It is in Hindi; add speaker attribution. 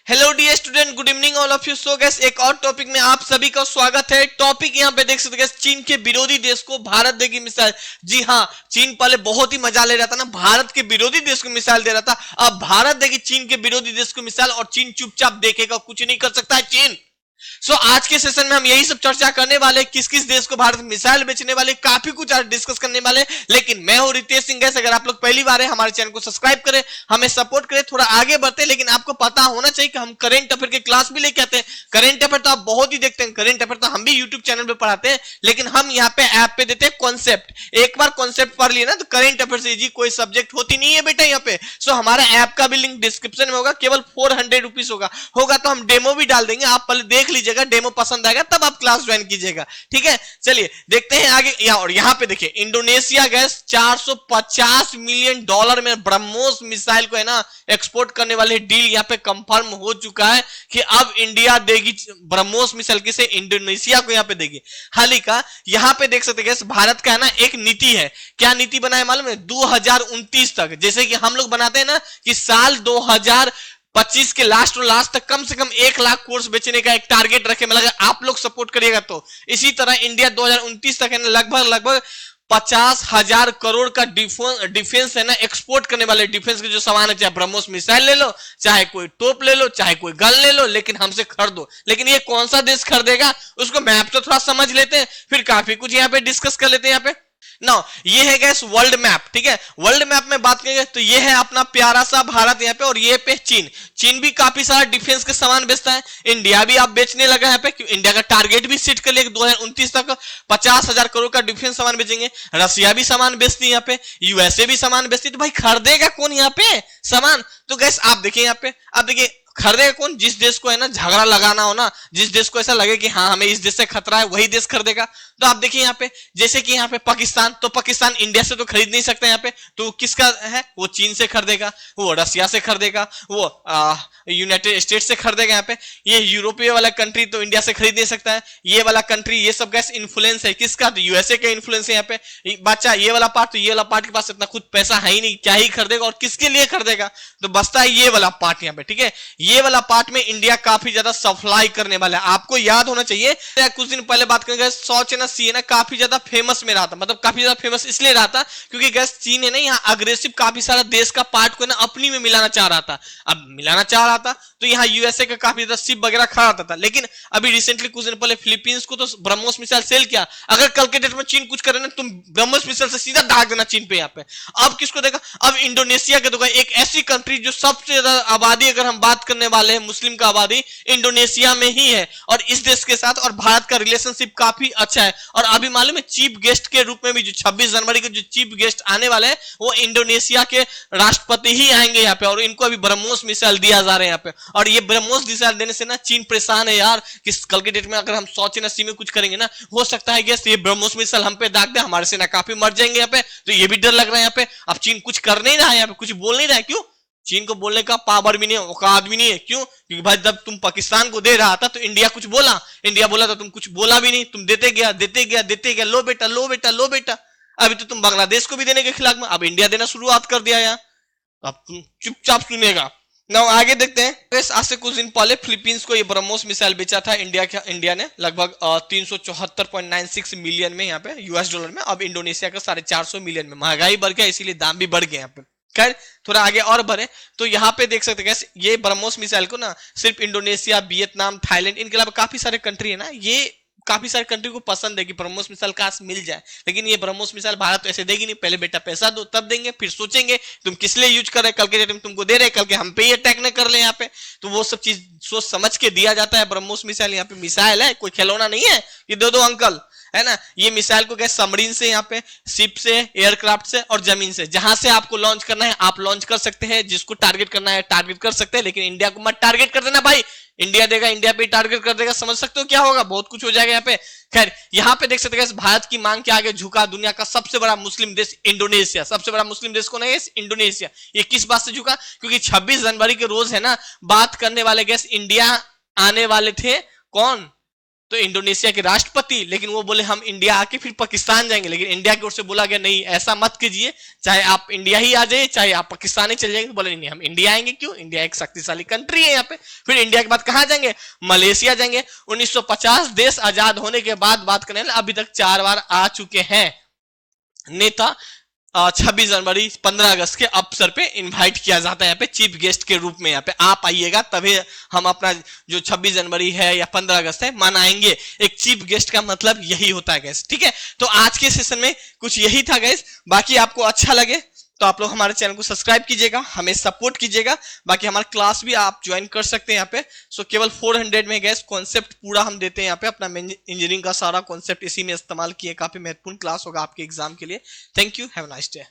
Speaker 1: Hello dear student, good evening all of you. So guess एक और टॉपिक में आप सभी का स्वागत है। टॉपिक यहाँ पे देख सकते हैं, चीन के विरोधी देश को भारत देगी मिसाइल। जी हाँ, चीन पहले बहुत ही मजा ले रहा था ना, भारत के विरोधी देश को मिसाइल दे रहा था। अब भारत देगी चीन के विरोधी देश को मिसाइल और चीन चुपचाप देखेगा, कुछ नहीं कर सकता है चीन। आज के सेशन में हम यही सब चर्चा करने वाले, किस किस देश को भारत मिसाइल बेचने वाले, काफी कुछ आज डिस्कस करने वाले। लेकिन मैं हूं रितेश सिंह। गैस अगर आप लोग पहली बार है, हमारे चैनल को सब्सक्राइब करें, हमें सपोर्ट करें, थोड़ा आगे बढ़ते। लेकिन आपको पता होना चाहिए कि हम करंट अफेयर के क्लास भी लेके आते हैं। करंट अफेयर तो आप बहुत ही देखते हैं, करंट अफेयर तो हम भी यूट्यूब चैनल पे पढ़ाते हैं, लेकिन हम यहाँ पे ऐप पे देते हैं कॉन्सेप्ट। एक बार कॉन्सेप्ट पढ़ लिए ना तो करंट अफेयर से इजी कोई सब्जेक्ट होती नहीं है बेटा यहाँ पे। हमारा ऐप का भी लिंक डिस्क्रिप्शन में होगा, केवल 400 रुपीज होगा तो हम डेमो भी डाल देंगे, आप पहले देख लीजिएगा, डेमो पसंद आएगा तब आप क्लास ज्वाइन कीजिएगा। ठीक है, चलिए देखते हैं आगे। और यहाँ पे देखिए, इंडोनेशिया गैस 450 मिलियन डॉलर में ब्रह्मोस मिसाइल को है ना एक्सपोर्ट करने वाले डील यहाँ पे कंफर्म हो चुका है कि अब इंडिया देगी ब्रह्मोस मिसाइल, किसे? इंडोनेशिया को यहाँ पे देगी। हाल ही का यहाँ पे देख सकते हैं भारत का है ना एक नीति है। क्या नीति बनाए मालूम है? 2029 तक, जैसे कि हम लोग बनाते हैं ना कि साल 2025 के लास्ट और लास्ट तक कम से कम 1 लाख कोर्स बेचने का एक टारगेट रखे। मतलब आप लोग सपोर्ट करिएगा तो इसी तरह इंडिया 2029 तक है ना लगभग 50,000 करोड़ का डिफेंस है ना एक्सपोर्ट करने वाले। डिफेंस के जो सामान है, चाहे ब्रह्मोस मिसाइल ले लो, चाहे कोई तोप ले लो, चाहे कोई गन ले लो, लेकिन हमसे खरीदो। लेकिन ये कौन सा देश खरीदेगा उसको मैप तो थोड़ा समझ लेते हैं, फिर काफी कुछ यहाँ पे डिस्कस कर लेते हैं। यहाँ पे ना ये है गैस वर्ल्ड मैप। ठीक है, वर्ल्ड मैप में बात करेंगे तो ये है अपना प्यारा सा भारत यहाँ पे, और ये पे चीन भी काफी सारा डिफेंस के सामान बेचता है। इंडिया भी आप बेचने लगा है यहाँ पे, इंडिया का टारगेट भी सेट कर लिया 2029 तक 50,000 करोड़ का डिफेंस सामान बेचेंगे। रसिया भी सामान बेचती है यहाँ पे, यूएसए भी सामान बेचती है। तो भाई खरीदेगा कौन यहाँ पे सामान? तो गैस आप देखिए यहाँ पे, आप देखिए खरीदेगा कौन? जिस देश को है ना झगड़ा लगाना हो ना, जिस देश को ऐसा लगे कि हाँ हमें इस देश से खतरा है, वही देश खरीदेगा। तो आप देखिए यहाँ पे, जैसे कि यहाँ पे पाकिस्तान, तो पाकिस्तान इंडिया से तो खरीद नहीं सकता यहाँ पे, तो किसका है? वो चीन से खरीदेगा, वो रसिया से खरीदेगा, वो यूनाइटेड स्टेट से खरीदेगा। यहाँ पे ये यूरोपीय वाला कंट्री तो इंडिया से खरीद नहीं सकता है। ये वाला कंट्री, ये सब गैस इन्फ्लुएंस है किसका? तो यूएसए का इन्फ्लुएंस है यहाँ पे। बच्चा ये वाला पार्ट, तो ये वाला पार्ट के पास इतना खुद पैसा है ही नहीं, क्या ही खरीदेगा और किसके लिए खरीदेगा? तो बचता है ये वाला पार्ट यहाँ पे। ठीक है, ये वाला पार्ट में इंडिया काफी ज्यादा सप्लाई करने वाला है। आपको याद होना चाहिए, कुछ दिन पहले बात करेंगे, सौच ना सी है ना काफी ज्यादा फेमस में रहा था। मतलब काफी ज्यादा फेमस इसलिए रहा था क्योंकि गैस चीन है ना यहाँ अग्रेसिव काफी सारा देश का पार्ट को ना अपनी में मिलाना चाह रहा था। अब मिलाना चाह रहा था तो यहाँ यूएसए का काफी ज्यादा शिप वगैरह खड़ा होता था। लेकिन अभी रिसेंटली कुछ दिन पहले फिलीपींस को तो ब्रह्मोस मिसाइल सेल किया। अगर कल के डेट में चीन कुछ करे ना, तुम ब्रह्मोस मिसाइल से सीधा दाग देना चीन पे यहाँ पे। अब किसको देगा? अब इंडोनेशिया के देगा, एक ऐसी कंट्री जो सबसे ज्यादा आबादी अगर हम बात करने वाले हैं, मुस्लिम का आबादी इंडोनेशिया में ही है। और इस देश के साथ और भारत का रिलेशनशिप काफी अच्छा है। और अभी मालूम है चीफ गेस्ट के रूप में भी जो 26 जनवरी के जो चीफ गेस्ट आने वाले हैं वो इंडोनेशिया के राष्ट्रपति ही आएंगे यहाँ पे, और इनको अभी ब्रह्मोस मिसाइल दिया जा रहा है यहाँ पे। और ये ब्रह्मोस मिसाइल देने से ना चीन परेशान है यार कि कल के डेट में अगर हम सौच सी में कुछ करेंगे ना, हो सकता है ये ब्रह्मोस मिसाइल हम पे दाग दे, हमारे सेना काफी मर जाएंगे यहाँ पे। तो ये भी डर लग रहा है यहाँ पे। अब चीन कुछ कर नहीं रहा है यहाँ पे, कुछ बोल नहीं रहा है। क्यों? चीन को बोलने का पावर भी नहीं है, औकात भी नहीं है। क्यों? क्योंकि भाई जब तुम पाकिस्तान को दे रहा था तो इंडिया कुछ बोला, इंडिया बोला तो तुम कुछ बोला भी नहीं, तुम देते गया देते गया देते गया, लो बेटा लो बेटा लो बेटा। अभी तो तुम बांग्लादेश को भी देने के खिलाफ में, अब इंडिया देना शुरुआत कर दिया यार। अब तुम चुपचाप सुनेगा ना। आगे देखते हैं, आज से कुछ दिन पहले फिलीपींस को ये ब्रह्मोस मिसाइल बेचा था इंडिया ने लगभग 374.96 मिलियन में यहाँ पे यूएस डॉलर में। अब इंडोनेशिया का 450 मिलियन में। महंगाई बढ़ गया इसीलिए दाम भी बढ़ गए यहाँ पे। खैर थोड़ा आगे और बढ़े तो यहाँ पे देख सकते हैं ये ब्रह्मोस मिसाइल को ना सिर्फ इंडोनेशिया, वियतनाम, थाईलैंड, इनके अलावा काफी सारे कंट्री है ना, ये काफी सारे कंट्री को पसंद है कि ब्रह्मोस मिसाइल काश मिल जाए। लेकिन ये ब्रह्मोस मिसाइल भारत तो ऐसे देगी नहीं, पहले बेटा पैसा दो तब देंगे, फिर सोचेंगे तुम किस लिए यूज कर रहे, कल के डेट में तुमको दे रहे, कल के हम पे ही अटैक न कर ले यहाँ पे। तो वो सब चीज सोच समझ के दिया जाता है। ब्रह्मोस मिसाइल यहाँ पे मिसाइल है, कोई खिलौना नहीं है कि दो दो अंकल, है ना। ये मिसाइल को गैस सबमरीन से, यहाँ पे शिप से, एयरक्राफ्ट से और जमीन से, जहां से आपको लॉन्च करना है आप लॉन्च कर सकते हैं। जिसको टारगेट करना है टारगेट कर सकते हैं, लेकिन इंडिया को मत टारगेट कर देना भाई। इंडिया देगा, इंडिया पे टारगेट कर देगा, समझ सकते हो क्या होगा? बहुत कुछ हो जाएगा यहाँ पे। खैर यहाँ पे देख सकते हैं भारत की मांग के आगे झुका दुनिया का सबसे बड़ा मुस्लिम देश इंडोनेशिया। सबसे बड़ा मुस्लिम देश कौन है? इंडोनेशिया। ये किस बात से झुका? क्योंकि 26 जनवरी के रोज है ना बात करने वाले गैस इंडिया आने वाले थे। कौन? तो इंडोनेशिया के राष्ट्रपति, लेकिन वो बोले हम इंडिया आके फिर पाकिस्तान जाएंगे, लेकिन इंडिया की ओर से बोला गया नहीं ऐसा मत कीजिए, चाहे आप इंडिया ही आ जाइए चाहे आप पाकिस्तान ही चले जाएंगे। बोले नहीं हम इंडिया आएंगे, क्यों, इंडिया एक शक्तिशाली कंट्री है यहाँ पे। फिर इंडिया के बाद कहां जाएंगे, मलेशिया जाएंगे। 1950 देश आजाद होने के बाद बात करें, अभी तक 4 बार आ चुके हैं नेता। 26 जनवरी 15 अगस्त के अवसर पे इनवाइट किया जाता है यहाँ पे चीफ गेस्ट के रूप में, यहाँ पे आप आइएगा तभी हम अपना जो 26 जनवरी है या 15 अगस्त है मनाएंगे। एक चीफ गेस्ट का मतलब यही होता है गैस, ठीक है। तो आज के सेशन में कुछ यही था गैस। बाकी आपको अच्छा लगे तो आप लोग हमारे चैनल को सब्सक्राइब कीजिएगा, हमें सपोर्ट कीजिएगा। बाकी हमारा क्लास भी आप ज्वाइन कर सकते हैं यहाँ पे। सो केवल 400 में गैस कॉन्सेप्ट पूरा हम देते हैं यहाँ पे, अपना इंजीनियरिंग का सारा कॉन्सेप्ट इसी में इस्तेमाल किए। काफी महत्वपूर्ण क्लास होगा आपके एग्जाम के लिए। Thank you, have a nice day.